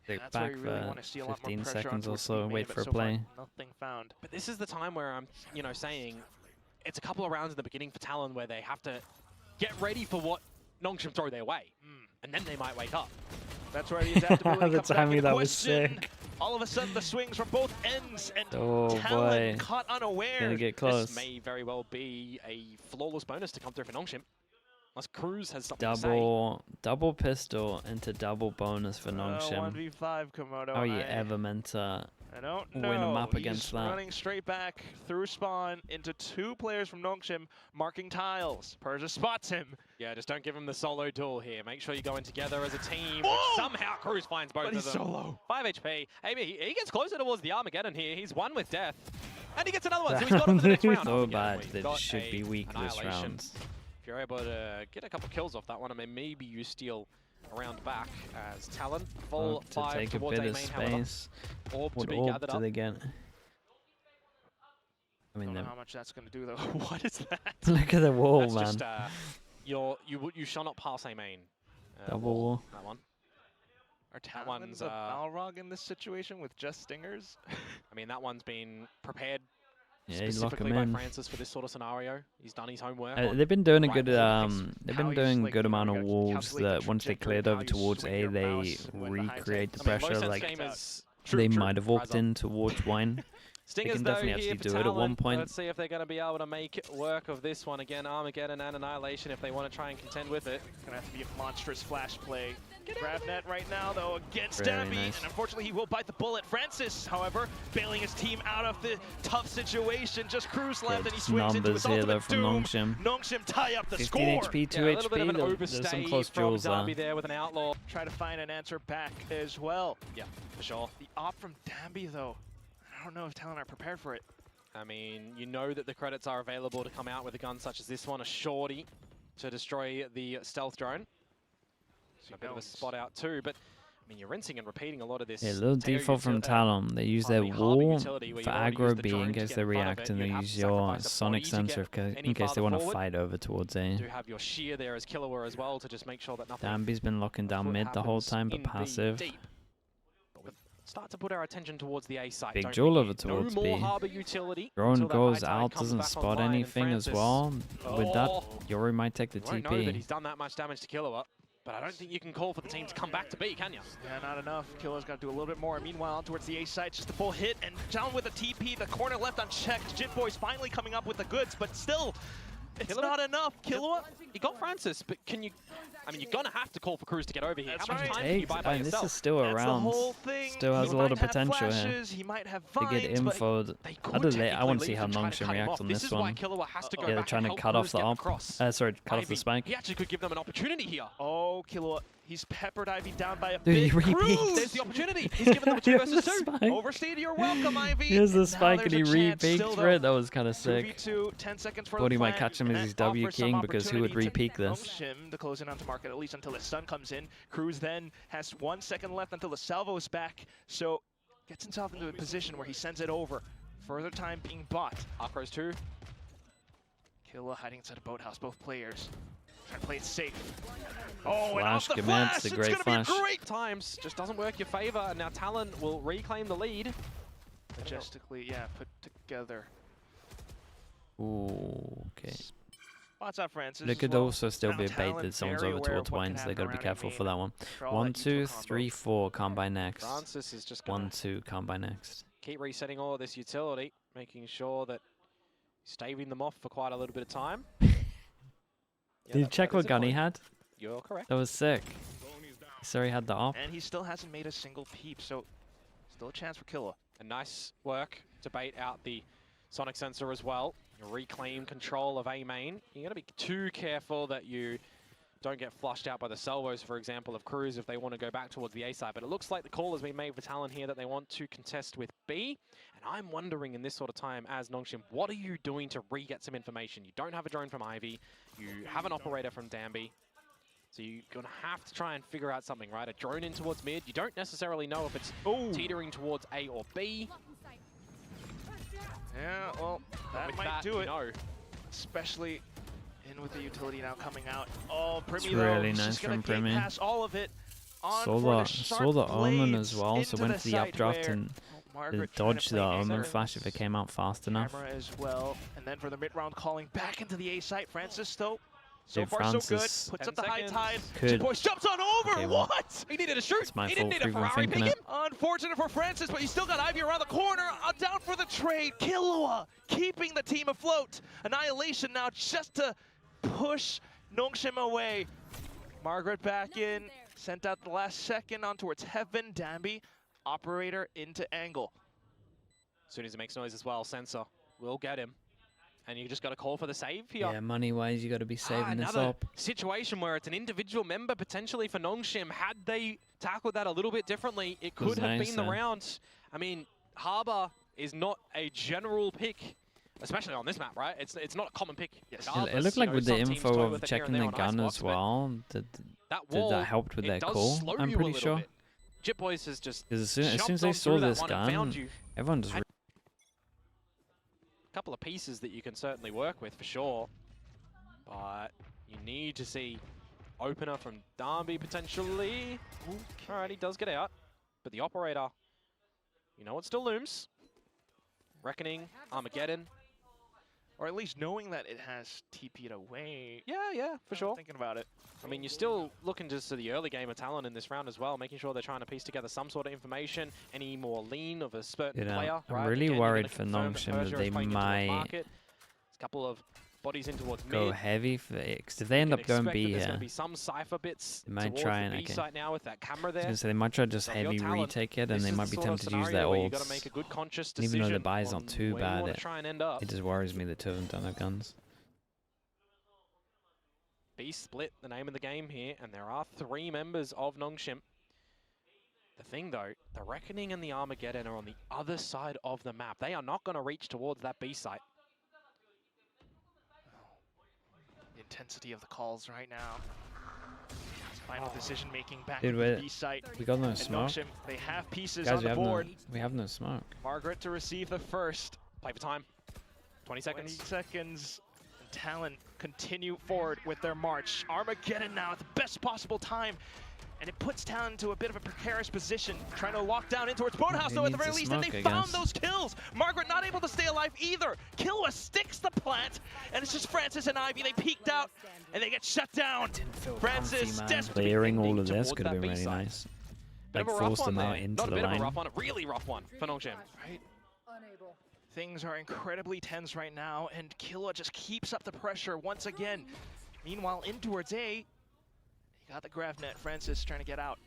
S3: stick
S2: that's where
S3: back
S2: you really
S3: for
S2: want to see a lot more
S3: 15
S2: pressure
S3: seconds
S2: onto
S3: or
S2: a
S3: so,
S2: teammate,
S3: wait
S2: but
S3: for a
S2: so far,
S3: play.
S2: nothing found.
S1: But this is the time where I'm, saying it's a couple of rounds in the beginning for Talon where they have to get ready for what Nongshim throw their way, and then they might wake up.
S2: That's where the adaptability
S3: The
S2: comes back
S3: timing,
S2: into
S3: that was
S2: question.
S3: sick.
S2: All of a sudden, the swings from both ends, and
S3: Oh
S2: Talon
S3: boy,
S2: caught unaware.
S3: gonna get close.
S1: This may very well be a flawless bonus to come through for Nongshim. Unless Cruz has something to say.
S3: Double pistol into double bonus for Nongshim.
S2: 1v5, Komodo.
S3: How are you ever meant to
S2: I don't know.
S3: win a map against
S2: He's
S3: that?
S2: running straight back through spawn into 2 players from Nongshim, marking tiles. Persia spots him.
S1: Yeah, just don't give him the solo duel here. Make sure you go in together as a team.
S2: Whoa!
S1: Somehow Cruz finds both
S2: But
S1: of
S2: he's
S1: them.
S2: solo.
S1: 5 HP. Maybe he gets closer towards the Armageddon here. He's one with death. And he gets another one, so he's got him for the next round.
S3: So
S1: Armageddon,
S3: bad
S1: we've
S3: that
S1: got
S3: it should be
S1: a
S3: weak this
S1: annihilation.
S3: round.
S1: If you're able to get a couple kills off that one, I mean, maybe you steal a round back as Talon. Full
S3: To
S1: 5
S3: take a
S1: towards
S3: bit
S1: A
S3: of
S1: main, however.
S3: space.
S1: Orb to
S3: What
S1: be
S3: orb
S1: gathered
S3: do
S1: up.
S3: they get? I mean,
S2: Don't know how much that's going to do, though. What is that?
S3: look at the wall,
S1: That's
S3: man.
S1: just, you shall not pass A main.
S3: Double wall.
S1: That one.
S2: Are
S1: That
S2: Talons
S1: one's,
S2: a Balrog in this situation with just stingers?
S1: I mean, that one's been prepared
S3: Yeah, you lock
S1: specifically
S3: him
S1: by
S3: in.
S1: Francis for this sort of scenario. He's done his homework.
S3: They've been doing a
S1: right
S3: good
S1: wall.
S3: they've
S2: How
S3: been
S2: you
S3: doing
S2: like,
S3: good
S2: you know,
S3: amount
S2: you
S3: of
S2: gotta
S3: walls
S2: calculate the
S3: that once they
S2: trajectory of
S3: cleared
S2: how
S3: over
S2: you
S3: towards
S2: swing
S3: A,
S2: your
S3: they
S2: mouse when the high
S3: recreate the
S2: tech- I mean,
S3: pressure.
S1: Low sense
S3: Like
S1: gamers,
S3: they
S1: true,
S3: might have walked
S1: Razor.
S3: in towards wine.
S1: Stingers
S3: can
S1: though
S3: definitely
S1: here
S3: actually
S1: for
S3: do it at one
S1: Talon.
S3: point.
S1: Let's see if they're going to be able to make work of this one again. Armageddon and Annihilation if they want to try and contend with it.
S2: Gonna have to be a monstrous flash play. Gravnet right now, though, against
S3: Very
S2: Dabby,
S3: nice.
S2: and unfortunately he will bite the bullet. Francis, however, bailing his team out of the tough situation. Just Cruz left, and he
S3: Just
S2: swings into his
S3: numbers here though
S2: ultimate
S3: from
S2: doom.
S3: Nongshim.
S2: Nongshim tie up the
S3: 15
S2: score.
S3: HP, 2
S1: Yeah, a little bit of an
S3: HP. There's some
S1: overstay
S3: close
S1: from
S3: duels
S1: Darby
S3: there.
S1: there with an outlaw.
S2: Try to find an answer back as well.
S1: Yeah, for sure.
S2: The op from Dabby, though, I don't know if Talon are prepared for it.
S1: I mean, you know that the credits are available to come out with a gun such as this one, a shorty to destroy the stealth drone. A bit of a spot out too, but I mean, you're rinsing and repeating a lot of this.
S3: Yeah, a little
S1: Tail
S3: default from
S1: util-
S3: Talon. They use their
S1: the harbour
S3: wall
S1: utility where
S3: for
S1: you've already
S3: aggro
S1: used the
S3: B
S1: drone
S3: in
S1: to
S3: case
S1: get
S3: they
S1: in front of
S3: react,
S1: it.
S3: and
S1: You'd
S3: they
S1: have to
S3: use your
S1: sacrifice a
S3: sonic
S1: body to
S3: sensor
S1: get
S3: in
S1: any
S3: case they
S1: farther
S3: want to
S1: forward.
S3: fight over towards A.
S1: You do have your shear there as Killua as well to just make sure that nothing
S3: Danby's been locking down
S1: foot
S3: mid the whole
S1: happens
S3: time, but
S1: in B
S3: passive.
S1: deep. But start to put our attention towards the A side.
S3: Big
S1: don't
S3: duel
S1: we?
S3: over towards
S1: no more
S3: B.
S1: harbour utility.
S3: Drone
S1: until that
S3: goes
S1: high tide
S3: out,
S1: comes
S3: doesn't
S1: back
S3: spot
S1: online, and
S3: anything as
S1: Francis-
S3: well. With that,
S1: Oh.
S3: Yori might take the
S1: You won't know that
S3: TP.
S1: he's done that much damage to Killua, but I don't think you can call for the team to come back to B, can you?
S2: Yeah, not enough. Killer's got to do a little bit more. Meanwhile, towards the A site, just a full hit, and down with a TP. The corner left unchecked. Jit Boy's finally coming up with the goods, but still, it's
S1: Killua?
S2: not enough. Killua,
S1: He got Francis, but can you... I mean, you're going to have to call for Cruz to get over here.
S2: That's
S1: How much
S2: right.
S1: time can you buy by
S3: This
S1: yourself?
S3: is still
S2: that's
S3: around.
S2: the whole thing.
S3: Still has
S2: He
S3: a lot
S2: might
S3: of
S2: have
S3: potential here.
S2: flashes, He might have
S3: To
S2: vines,
S3: get
S2: but
S3: info.
S1: They
S3: I
S1: could
S3: don't know. I want to
S1: technically
S3: see how
S1: leave and try to
S3: Nongshim
S1: cut him
S3: react
S1: off.
S3: on
S1: This
S3: this
S1: is why
S3: one.
S1: Killua has to go
S3: Yeah, they're
S1: back
S3: trying
S1: and
S3: to
S1: help
S3: cut off
S1: Cruz
S3: the
S1: get
S3: op.
S1: across.
S3: Sorry, cut off the
S1: Ivy,
S3: spike.
S1: He actually could give them an opportunity here.
S2: oh, Killua, he's peppered Ivy down by a
S3: Dude, he
S2: big
S3: repeats.
S2: Cruz.
S1: There's the opportunity. He's given them a 2
S3: Here's
S1: versus
S3: the
S1: 2.
S3: spike.
S2: Overstayed, you're welcome, Ivy.
S3: Here's the
S2: And now
S3: spike and he
S2: there's a chance
S3: re-peeked
S2: still,
S3: for it.
S2: though.
S3: That was kind of sick.
S2: 2v2, 10 seconds for
S3: Thought
S2: the
S3: he might
S2: plant,
S3: catch him
S2: and
S3: as his
S2: that
S3: W
S2: offers some
S3: king because who would
S2: opportunity to
S3: re-peek this?
S2: Nongshim to close in onto market, at least until the stun comes in. Cruz then has 1 second left until the salvo is back, so gets himself into a position where he sends it over. Further time being bought.
S1: Arcros 2.
S2: Killua hiding inside a boathouse, both players. Trying to play it safe. Oh, and
S3: Flash
S2: off the
S3: commits,
S2: flash!
S3: a
S2: It's
S3: great
S2: gonna
S3: flash.
S2: be a great
S1: Times just doesn't work your favor, and now Talon will reclaim the lead.
S2: majestically, yeah, put together.
S3: Ooh, okay.
S2: Spots out Francis.
S3: There
S2: as
S3: could
S2: well.
S3: also still
S2: Now
S3: be a bait
S2: Talon
S3: that someone's
S2: very
S3: over
S2: aware
S3: towards
S2: of what can
S3: wine, so they
S2: happen
S3: gotta be
S2: around
S3: careful
S2: in
S3: for
S2: game.
S3: that one.
S2: For all
S3: 1,
S2: that
S3: 2,
S2: util combo.
S3: 3, 4, combine next.
S1: Francis is just going
S3: 1,
S1: to
S3: 2, combine next.
S1: keep resetting all of this utility, making sure that he's staving them off for quite a little bit of time. Yeah,
S3: Did you
S1: that-
S3: check
S1: that is
S3: what gun he
S1: important.
S3: had?
S1: You're correct.
S3: That was sick. Sorry, he had the op.
S2: And he still hasn't made a single peep, so still a chance for Killua.
S1: And nice work to bait out the sonic sensor as well. Reclaim control of A main. You're going to be too careful that you don't get flushed out by the salvos, for example, of Cruz if they want to go back towards the A side. But it looks like the call has been made for Talon here that they want to contest with B. And I'm wondering in this sort of time, as Nongshim, what are you doing to re-get some information? You don't have a drone from Ivy. You have an operator from Danby. So you're going to have to try and figure out something, right? A drone in towards mid. You don't necessarily know if it's teetering towards A or B.
S2: Yeah, well, that
S1: With
S2: might
S1: that,
S2: do
S1: you
S2: it.
S1: know.
S2: Especially In with the utility now coming out. Oh, Primi
S3: It's really
S2: though,
S3: nice
S2: just gonna
S3: from
S2: gate
S3: Primi.
S2: pass all of it. On
S3: Saw
S2: for
S3: the
S2: sharp
S3: omen as
S2: blades
S3: well, so
S2: into
S3: went
S2: the
S3: for the
S2: side
S3: updraft
S2: where-
S3: and
S2: Margaret trying to
S3: dodged
S2: play
S3: the omen
S2: angles.
S3: flash if it came out fast enough.
S2: Camera as well, and then for the mid-round calling back into the A site. Francis though, so
S3: Dude,
S2: far so good.
S3: Francis
S2: Puts
S1: 10
S2: up the high
S1: seconds.
S2: tide.
S3: Could-
S2: Boys jumps on over.
S3: Okay, well,
S2: what?
S1: He needed a shoot.
S3: It's my
S1: He
S3: fault
S1: didn't need
S3: for
S1: a
S3: even
S1: Ferrari
S3: thinking
S1: ping
S3: it.
S1: him.
S2: Unfortunate for Francis, but you still got Ivy around the corner. Down for the trade. Killua keeping the team afloat. Annihilation now just to push Nongshim away. Margaret back in. Sent out the last second on towards Heaven. Dambi, operator into angle.
S1: As soon as he makes noise as well, Sensor will get him. And you just got to call for the save here.
S3: Yeah, money-wise, you got to be saving this
S1: another
S3: up.
S1: situation where it's an individual member potentially for Nongshim. Had they tackled that a little bit differently, it
S3: Was
S1: could have
S3: nice,
S1: been the round. I mean, Harbor is not a general pick, especially on this map, right? It's not a common pick.
S2: Yes.
S3: It looked like with the info of checking the gun as
S1: well.
S3: well, did that helped with their call? I'm pretty sure.
S1: Jit Boys has just
S3: Because as soon as
S1: jumped
S3: they
S1: on
S3: saw
S1: through that
S3: this
S1: one and found
S3: gun,
S1: you.
S3: everyone just...
S1: And couple of pieces that you can certainly work with for sure, but you need to see opener from Darby potentially. Okay. All right, he does get out, but the operator, you know, it still looms. Reckoning, Armageddon.
S2: Or at least knowing that it has TP'd away.
S1: Yeah, for sure.
S2: Thinking about it.
S1: I mean, you're still looking just to the early game of Talon in this round as well, making sure they're trying to piece together some sort of information, any more lean of a certain player.
S3: I'm
S1: right?
S3: really
S1: Again, you're
S3: worried
S1: gonna
S3: for
S1: confirm
S3: Nongshim
S1: Persia
S3: that
S1: is
S3: they
S1: playing into a
S3: might
S1: market. There's a couple of bodies in towards
S3: go
S1: mid.
S3: heavy for it. Because if they end up going B
S1: There's
S3: here,
S1: going to be some cipher bits
S3: they might
S1: towards
S3: try
S1: the
S3: and...
S1: B
S3: Okay.
S1: site now with that camera
S3: I was
S1: there.
S3: going to say, they might try to just
S1: So if you're
S3: heavy
S1: Talon,
S3: retake it, and
S1: this
S3: they
S1: is
S3: might
S1: the
S3: be
S1: sort of
S3: tempted to use their
S1: scenario where you got to
S3: ults.
S1: make a good conscious
S3: And
S1: decision.
S3: even though the buy's not too
S1: where you
S3: bad,
S1: want to try and end up.
S3: it just worries me that two of them don't have guns.
S1: B split, the name of the game here, and there are 3 members of Nongshim. The thing though, the Reckoning and the Armageddon are on the other side of the map. They are not going to reach towards that B site.
S2: The intensity of the calls right now. Final decision making back
S3: Dude,
S2: at the B site.
S3: We got no
S2: And
S3: smoke.
S2: Nongshim, they have pieces
S3: Guys,
S2: on the board.
S3: we have no smoke.
S2: Margaret to receive the first.
S1: Play for time. 20 seconds.
S2: 20 seconds. And Talon continue forward with their march. Armageddon now at the best possible time. And it puts Talon into a bit of a precarious position, trying to lock down in towards Boathouse, though, at the very least, and they found those kills. Margaret not able to stay alive either. Killua sticks the plant, and it's just Francis and Ivy. They peeked out, and they get shut down. Francis desperately
S3: Clearing all
S1: ending
S3: of this
S1: towards
S3: could have
S1: that
S3: been really
S1: B-side.
S3: nice.
S1: Bit
S3: Like,
S1: of a rough
S3: forced
S1: one
S3: them out
S1: there.
S3: into
S1: Not a
S3: the
S1: bit of
S3: line.
S1: a rough one, a really rough one for Nongshim.
S2: Right? Things are incredibly tense right now, and Killua just keeps up the pressure once again. Meanwhile, in towards A, he got the grav net. Francis trying to get out.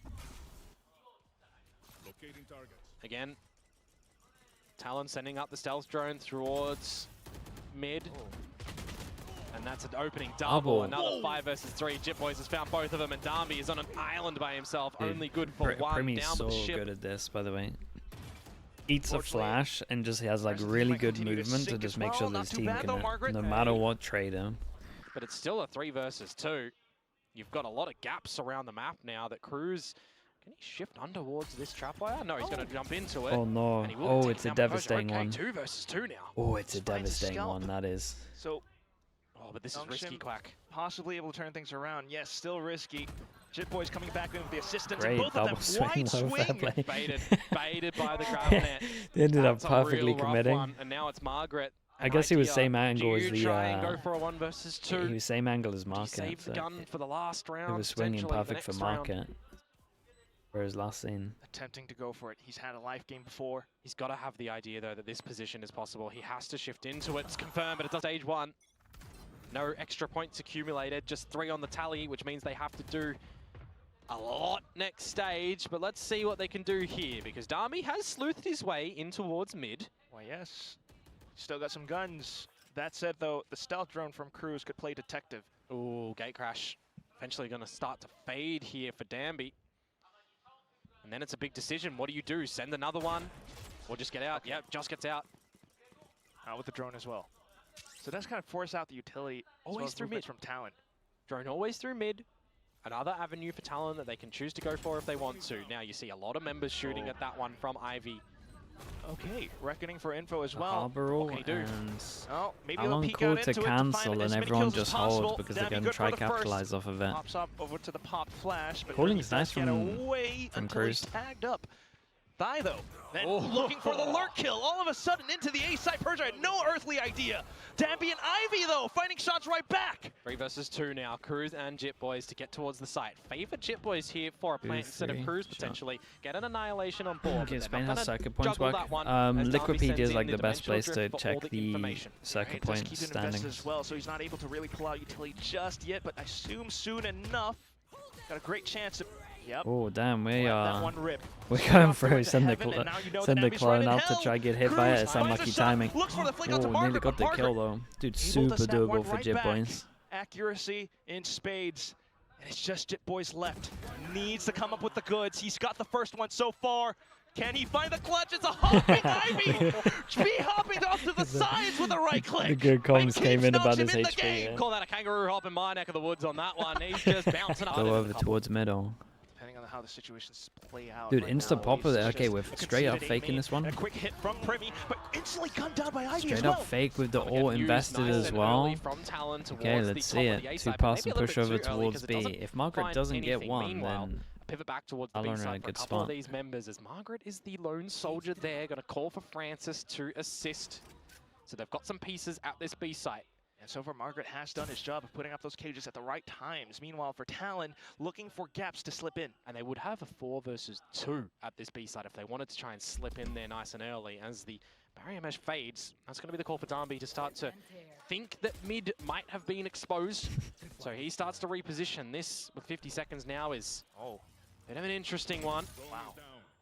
S4: Locating targets.
S1: Again, Talon sending up the stealth drone towards mid. And that's an opening double. Another 5 versus 3. Jit Boys has found both of them, and Darby is on an island by himself.
S3: Dude,
S1: only good for one.
S3: Primi's
S1: Down
S3: so
S1: the ship.
S3: good at this, by the way. Eats a
S2: Unfortunately,
S3: flash and just has like
S2: Francis
S3: really
S2: might
S3: good
S2: continue to
S3: movement to
S2: sink
S3: just
S2: as
S3: make
S2: well.
S3: sure
S2: Not
S3: this
S2: too
S3: team
S2: bad though,
S3: can,
S2: Margaret.
S3: no matter what, trade him.
S1: But it's still a 3 versus 2. You've got a lot of gaps around the map now that Cruz... Can he shift on towards this trapwire? No, he's going to jump into it.
S3: Oh no.
S1: And he will
S3: Oh,
S1: take
S3: it's a
S1: down by Persia.
S3: devastating
S1: Okay,
S3: one.
S1: 2 versus 2 now.
S3: Oh, it's a
S2: Just finds a
S3: devastating
S2: scalp.
S3: one, that is.
S2: So
S1: Oh, but this is
S2: Nongshim
S1: risky, Quack.
S2: possibly able to turn things around. Yes, still risky. Jit Boys coming back in with the assistance,
S3: Great
S2: and both of them
S3: double swing,
S2: wide
S3: low fair
S2: swing.
S3: play.
S1: Baited by the grab net.
S3: They ended up
S1: That's a
S3: perfectly
S1: real rough
S3: committing.
S1: one, and now it's Margaret.
S3: I guess he was
S1: Ikea.
S3: same angle
S1: Do
S3: as
S1: you
S3: the,
S1: try and go for a 1 versus 2?
S3: He was same angle as
S1: Do you
S3: Market.
S1: save the
S3: So
S1: gun for the last round?
S3: it was swinging
S1: potentially the
S3: perfect for
S1: next round?
S3: Market. Whereas last scene.
S2: Attempting to go for it. He's had a life game before.
S1: He's got to have the idea, though, that this position is possible. He has to shift into it. It's confirmed, but it does stage 1. No extra points accumulated, just 3 on the tally, which means they have to do a lot next stage. But let's see what they can do here, because Darby has sleuthed his way in towards mid.
S2: Why, yes. Still got some guns. That said, though, the stealth drone from Cruz could play detective.
S1: Ooh, gate crash. Eventually going to start to fade here for Danby. And then it's a big decision. What do you do? Send another one? Or just get out? Yep, just gets out.
S2: Out with the drone as well. So that's kind of force out the utility.
S1: Always through mid.
S2: From Talon.
S1: Drone always through mid. Another avenue for Talon that they can choose to go for if they want to. Now you see a lot of members shooting at that one from Ivy.
S2: Okay, reckoning for info as well.
S3: Harbor ult
S1: Okay, dude.
S3: and
S2: Oh, maybe they'll
S3: Talon
S2: peek
S3: call
S2: out
S3: to
S2: into it to
S3: cancel,
S2: find
S3: and
S2: as many
S3: everyone
S2: kills as
S3: just holds
S2: possible.
S3: because
S2: That'd
S3: they're
S2: be
S3: going to
S2: good for
S3: try
S2: the first.
S3: capitalize off of it.
S2: Pops up over to the pop flash, but
S3: Calling's
S2: Remy
S3: nice
S2: does get
S3: from
S2: away until he's
S3: Cruz.
S2: tagged up. Thigh though, then
S1: Oh.
S2: looking for the lurk kill. All of a sudden into the A side. Persia had no earthly idea. Dampy and Ivy though, finding shots right back.
S1: 3 versus 2 now. Cruz and Jit Boys to get towards the site. Favor Jit Boys here for a plant instead of
S3: 2-3
S1: Cruz
S3: shot.
S1: potentially. Get an annihilation on board.
S3: Okay,
S1: but
S3: Spain
S1: they're not
S3: has
S1: gonna
S3: circuit points
S1: juggle
S3: work.
S1: that one as Darby
S3: Liquipedia
S1: sends
S3: is
S1: in
S3: like the best place
S1: dimensional
S3: to
S1: drift for
S3: check
S1: all the
S3: the
S1: information.
S3: circuit
S2: Right, does
S3: point
S2: keep an invest
S3: standings.
S2: as well, so he's not able to really pull out utility just yet, but I assume soon enough. Got a great chance to. Yep.
S3: Oh damn, we
S2: Let that
S3: are.
S2: one rip.
S3: We're
S2: Push
S3: going
S2: off
S3: through.
S2: towards
S3: Send the
S2: heaven, and now you know
S3: send
S2: that
S3: the
S2: Abby's right
S3: clone
S2: in
S3: out to
S2: hell.
S3: try get hit by it.
S2: Cruz
S3: It's
S2: finds a
S3: unlucky
S2: shot,
S3: timing.
S2: looks for the flick out to
S3: Oh,
S2: Margaret,
S3: nearly got the
S2: but
S3: kill
S2: Margaret
S3: though. Dude,
S2: able to
S3: super
S2: snap one
S3: doable for
S2: right
S3: Jit
S2: back.
S3: Boys.
S2: Accuracy in spades. And it's just Jit Boys left. Needs to come up with the goods. He's got the first one so far. Can he find the clutch? It's a hopping Ivy! hopping off to the sides with a right click.
S3: The good comms
S2: My
S3: came
S2: teams
S3: in
S2: knocks
S3: about
S2: him
S3: his
S2: in the
S3: HP.
S2: game.
S3: Yeah.
S1: Call that a kangaroo hop in my neck of the woods on that one. He's just bouncing up.
S3: Go over towards middle.
S2: Depending on how the situations play out.
S3: Dude,
S2: right
S3: insta
S2: now,
S3: pop with
S2: it's
S3: it. Okay,
S2: just
S3: we're
S2: a
S3: straight up
S2: conceded
S3: faking
S2: aiming,
S3: this one.
S2: A quick hit from Primi, but instantly gunned down by Ivy as
S3: Straight
S2: well.
S3: up fake with the
S1: Gonna
S3: all
S1: get used
S3: invested
S1: nice
S3: as
S1: and
S3: well.
S1: early from Talon towards
S3: Okay,
S1: the
S3: let's
S1: top
S3: see
S1: of the
S3: it.
S1: A
S3: Two
S1: side, but
S3: pass
S1: maybe
S3: and
S1: a
S3: push
S1: little
S3: over
S1: bit too early
S3: towards
S1: 'cause it
S3: B.
S1: doesn't
S3: If Margaret
S1: find
S3: doesn't get
S1: anything.
S3: one,
S1: Meanwhile,
S3: then
S1: pivot back towards the B
S3: Talon are in a
S1: side for a
S3: good
S1: couple
S3: spot.
S1: of these members as Margaret is the lone soldier there, going to call for Francis to assist. So they've got some pieces at this B site.
S2: And so far, Margaret has done his job of putting up those cages at the right times. Meanwhile, for Talon, looking for gaps to slip in.
S1: And they would have a 4 versus 2 at this B side if they wanted to try and slip in there nice and early. As the barrier mesh fades, that's going to be the call for Darby to start to think that mid might have been exposed. So he starts to reposition. This, with 50 seconds now, is
S2: Oh,
S1: a bit of an interesting one.
S2: wow.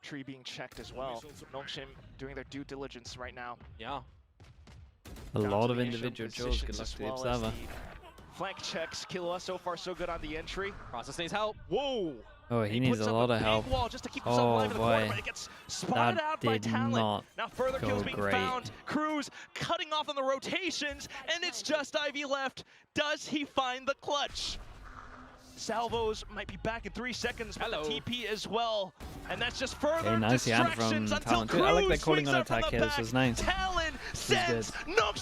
S2: Tree being checked as well. Nongshim doing their due diligence right now.
S1: Yeah.
S3: a
S2: Down
S3: lot
S2: to
S3: of
S2: the
S3: individual
S2: Asian
S3: kills. Good
S2: positions
S3: luck
S2: as
S3: to the
S2: well as
S3: observer.
S2: the flank checks. Killua so far so good on the entry.
S1: Francis needs help.
S2: Whoa!
S3: Oh, he needs
S2: puts
S3: a
S2: up
S3: lot of
S2: big
S3: help.
S2: wall just to keep himself
S3: Oh,
S2: alive in the corner,
S3: boy.
S2: but it gets spotted
S3: That
S2: out by
S3: did
S2: Talon.
S3: not
S2: Now further
S3: go
S2: kills being
S3: great.
S2: found. Cruz cutting off on the rotations, and it's just Ivy left. Does he find the clutch? Salvos might be back in 3 seconds, but
S1: Hello.
S2: the TP as well. And that's just further
S3: Okay, nice hand from
S2: distractions until
S3: Talon. Dude, I like
S2: Cruz
S3: that calling
S2: swings
S3: on
S2: out from
S3: attack
S2: the
S3: here. This
S2: back.
S3: was nice.
S2: Talon sends Nongshim